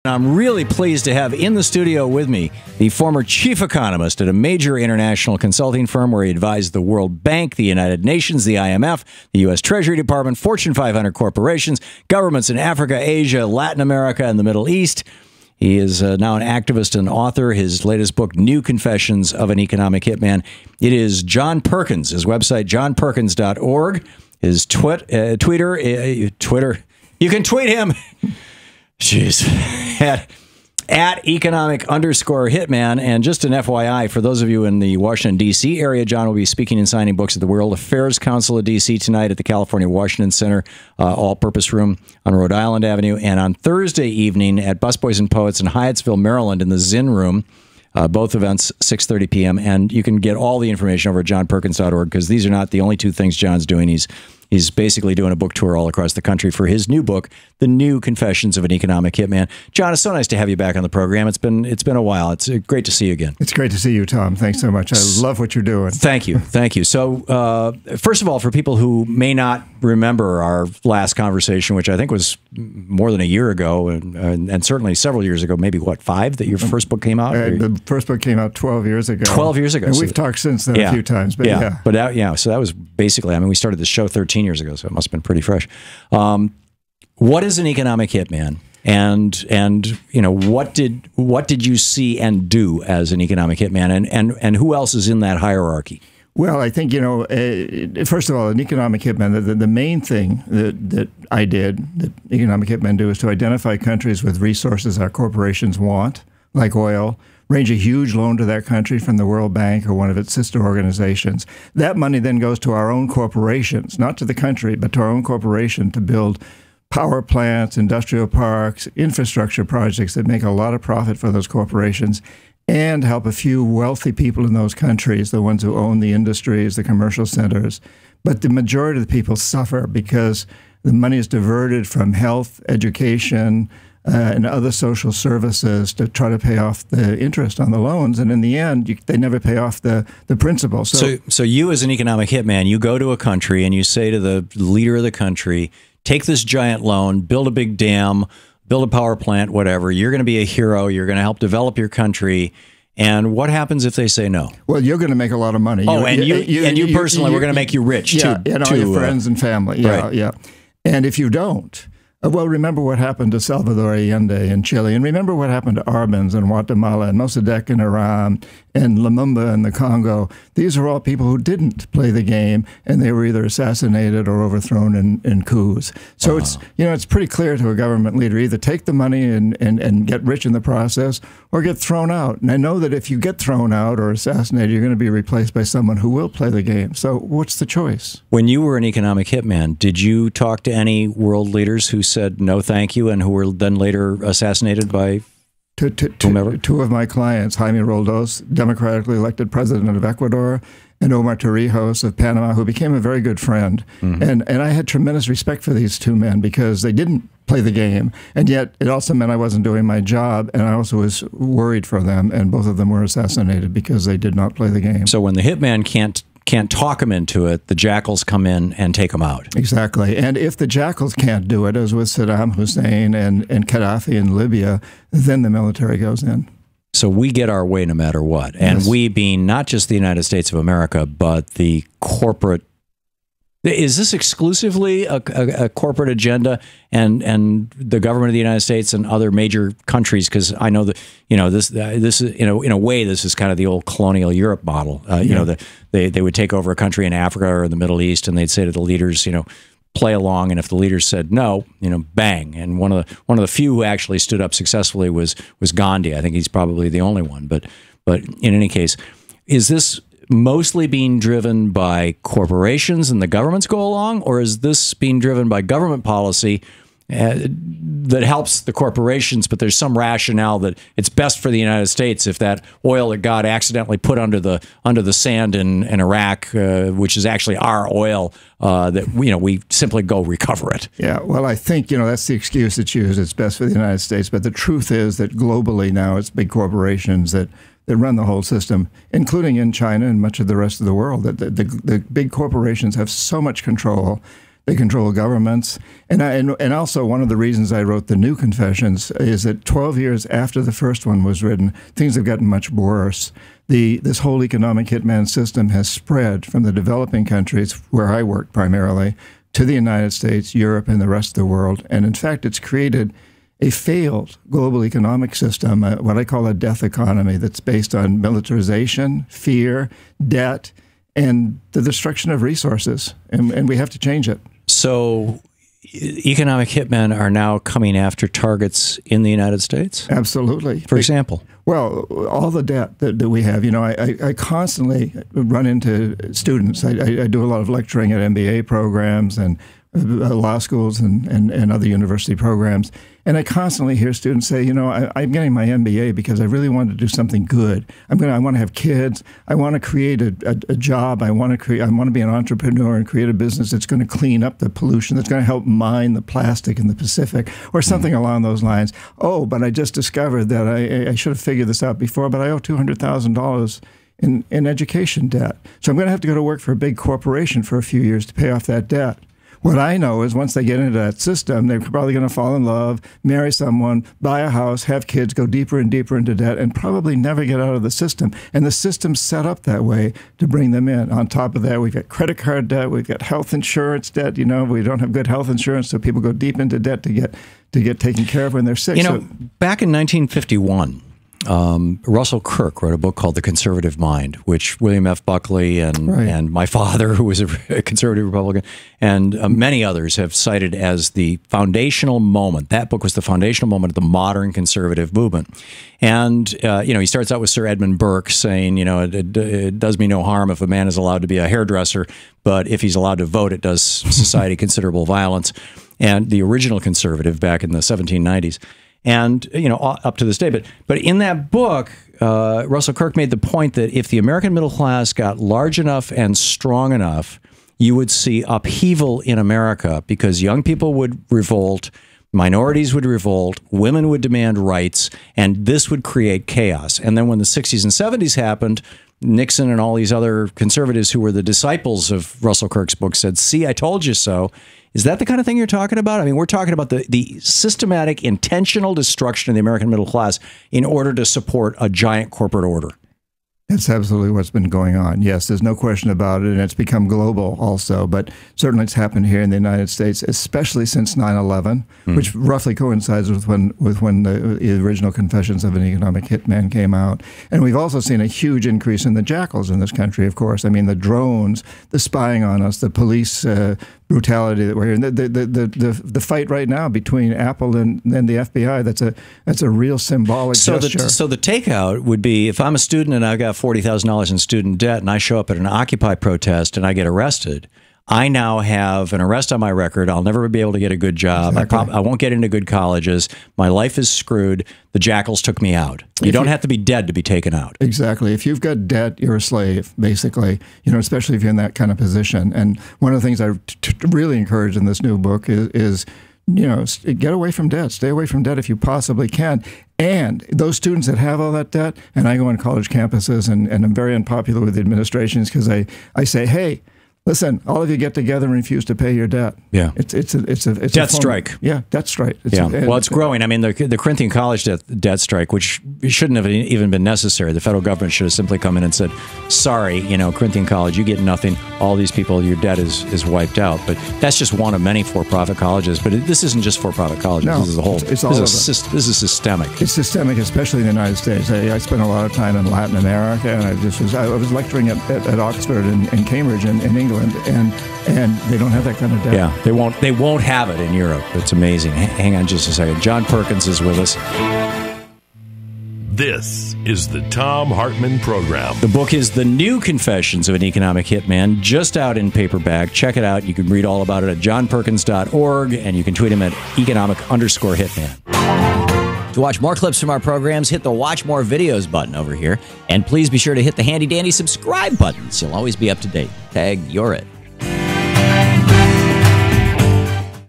I'm really pleased to have in the studio with me the former chief economist at a major international consulting firm where he advised the World Bank, the United Nations, the IMF, the U.S. Treasury Department, Fortune 500 corporations, governments in Africa, Asia, Latin America, and the Middle East. He is now an activist and author. His latest book, New Confessions of an Economic Hitman. It is John Perkins. His website, johnperkins.org. His Twitter. You can tweet him. Jeez. At economic_hitman. And just an FYI, for those of you in the Washington, D.C. area, John will be speaking and signing books at the World Affairs Council of D.C. tonight at the California Washington Center, all-purpose room on Rhode Island Avenue. And on Thursday evening at Busboys and Poets in Hyattsville, Maryland, in the Zinn Room. Both events, 6:30 p.m. And you can get all the information over at johnperkins.org because these are not the only two things John's doing. He's basically doing a book tour all across the country for his new book, The New Confessions of an Economic Hitman. John, it's so nice to have you back on the program. It's been a while. It's great to see you again. It's great to see you, Tom. Thanks so much. I love what you're doing. Thank you. Thank you. So, first of all, for people who may not remember our last conversation, which I think was more than a year ago, and certainly several years ago, maybe, what, 5, that your first book came out? The first book came out 12 years ago. 12 years ago. And we've talked since then a few times. But so that was basically, I mean, we started the show 13 years ago, so it must have been pretty fresh. What is an economic hitman? And you know, what did you see and do as an economic hitman? And who else is in that hierarchy? Well, I think, you know, first of all, an economic hitman, the main thing that I did, that economic hitmen do, is to identify countries with resources our corporations want, like oil, arrange a huge loan to that country from the World Bank or one of its sister organizations. That money then goes to our own corporations, not to the country, but to our own corporation to build power plants, industrial parks, infrastructure projects that make a lot of profit for those corporations and help a few wealthy people in those countries, the ones who own the industries, the commercial centers. But the majority of the people suffer because the money is diverted from health, education, and other social services to try to pay off the interest on the loans. And in the end, they never pay off the principal. So you as an economic hitman, you go to a country and you say to the leader of the country, take this giant loan, build a big dam, build a power plant, whatever. You're going to be a hero. You're going to help develop your country. And what happens if they say no? Well, you're going to make a lot of money. Oh, you personally, we're going to make you rich, too. And all your friends and family. Yeah, right. Yeah. And if you don't, well, remember what happened to Salvador Allende in Chile, and remember what happened to Arbenz in Guatemala, and Mossadegh in Iran, and Lumumba in the Congo. These are all people who didn't play the game, and they were either assassinated or overthrown in coups. So it's pretty clear to a government leader, either take the money and get rich in the process, or get thrown out. And I know that if you get thrown out or assassinated, you're going to be replaced by someone who will play the game. So what's the choice? When you were an economic hitman, did you talk to any world leaders who said no thank you and who were then later assassinated by whomever? Two of my clients, Jaime Roldos, democratically elected president of Ecuador, and Omar Torrijos of Panama, who became a very good friend. Mm-hmm. And I had tremendous respect for these two men because they didn't play the game. And yet it also meant I wasn't doing my job, and I also was worried for them, and both of them were assassinated because they did not play the game. So when the hitman can't talk them into it, the jackals come in and take them out. Exactly. And if the jackals can't do it, as with Saddam Hussein and Gaddafi in Libya, then the military goes in. So we get our way no matter what. And we being not just the United States of America, but the corporate. Is this exclusively a corporate agenda and the government of the United States and other major countries? Because I know that, you know, this is, you know, in a way, this is kind of the old colonial Europe model. You know, they would take over a country in Africa or the Middle East, and they'd say to the leaders, you know, play along. And if the leaders said no, you know, bang. And one of the few who actually stood up successfully was Gandhi. I think he's probably the only one. But in any case, is this mostly being driven by corporations and the governments go along, or is this being driven by government policy that helps the corporations, but there's some rationale that it's best for the United States if that oil that got accidentally put under the sand in Iraq, which is actually our oil, that we simply go recover it. Yeah, well, I think that's the excuse that's used. It's best for the United States, but the truth is that globally now it's big corporations that run the whole system, including in China and much of the rest of the world. That the big corporations have so much control They control governments. And also one of the reasons I wrote the new Confessions is that 12 years after the first one was written, things have gotten much worse. This whole economic hitman system has spread from the developing countries, where I work primarily, to the United States, Europe, and the rest of the world. And in fact, it's created a failed global economic system, what I call a death economy, that's based on militarization, fear, debt, and the destruction of resources. And we have to change it. So economic hitmen are now coming after targets in the United States? Absolutely. For example? Well, all the debt that we have. You know, I constantly run into students. I do a lot of lecturing at MBA programs and law schools and other university programs. And I constantly hear students say, you know, I'm getting my MBA because I really want to do something good. I want to have kids. I want to create a job. I want to be an entrepreneur and create a business that's going to clean up the pollution, that's going to help mine the plastic in the Pacific, or something along those lines. Oh, but I just discovered that I should have figured this out before, but I owe $200,000 in education debt. So I'm going to have to go to work for a big corporation for a few years to pay off that debt. What I know is once they get into that system, they're probably going to fall in love, marry someone, buy a house, have kids, go deeper and deeper into debt, and probably never get out of the system. And the system's set up that way to bring them in. On top of that, we've got credit card debt, we've got health insurance debt. You know, we don't have good health insurance, so people go deep into debt to get taken care of when they're sick. You know, back in 1951, Russell Kirk wrote a book called The Conservative Mind, which William F. Buckley and my father, who was a conservative Republican, and many others have cited as the foundational moment. That book was the foundational moment of the modern conservative movement. And, you know, he starts out with Sir Edmund Burke saying, you know, it does me no harm if a man is allowed to be a hairdresser, but if he's allowed to vote, it does society considerable violence. And the original conservative back in the 1790s. And, you know, up to this day. But in that book, Russell Kirk made the point that if the American middle class got large enough and strong enough, you would see upheaval in America because young people would revolt, minorities would revolt, women would demand rights, and this would create chaos. And then when the 60s and 70s happened, Nixon and all these other conservatives who were the disciples of Russell Kirk's book said, see, I told you so. Is that the kind of thing you're talking about? I mean, we're talking about the systematic, intentional destruction of the American middle class in order to support a giant corporate order. That's absolutely what's been going on. Yes, there's no question about it, and it's become global also. But certainly it's happened here in the United States, especially since 9/11, which roughly coincides with when the original Confessions of an Economic Hitman came out. And we've also seen a huge increase in the jackals in this country, of course. I mean, the drones, the spying on us, the police brutality that we're hearing, the fight right now between Apple and the FBI, that's a real symbolic gesture. So the takeout would be, if I'm a student and I've got $40,000 in student debt and I show up at an Occupy protest and I get arrested, I now have an arrest on my record. I'll never be able to get a good job. Exactly. I won't get into good colleges. My life is screwed. The jackals took me out. You don't have to be dead to be taken out. Exactly. If you've got debt, you're a slave, basically, you know, especially if you're in that kind of position. And one of the things I really encourage in this new book is you know, get away from debt. Stay away from debt if you possibly can. And those students that have all that debt, and I go on college campuses, and I'm very unpopular with the administrations because I say, hey, listen, all of you get together and refuse to pay your debt. Yeah, it's debt strike. Yeah, debt strike. Well, it's growing. I mean, the Corinthian College debt strike, which shouldn't have even been necessary. The federal government should have simply come in and said, "Sorry, you know, Corinthian College, you get nothing. All these people, your debt is wiped out." But that's just one of many for-profit colleges. But this isn't just for-profit colleges. No, this is a whole. It's all this is systemic. It's systemic, especially in the United States. I spent a lot of time in Latin America, and I was lecturing at Oxford and Cambridge in England, and they don't have that kind of debt. Yeah, they won't have it in Europe. It's amazing. Hang on just a second. John Perkins is with us. This is the Thom Hartmann Program. The book is The New Confessions of an Economic Hitman, just out in paperback. Check it out. You can read all about it at johnperkins.org, and you can tweet him at economic_hitman. To watch more clips from our programs, hit the Watch More Videos button over here. And please be sure to hit the handy-dandy subscribe button so you'll always be up to date. Tag, you're it.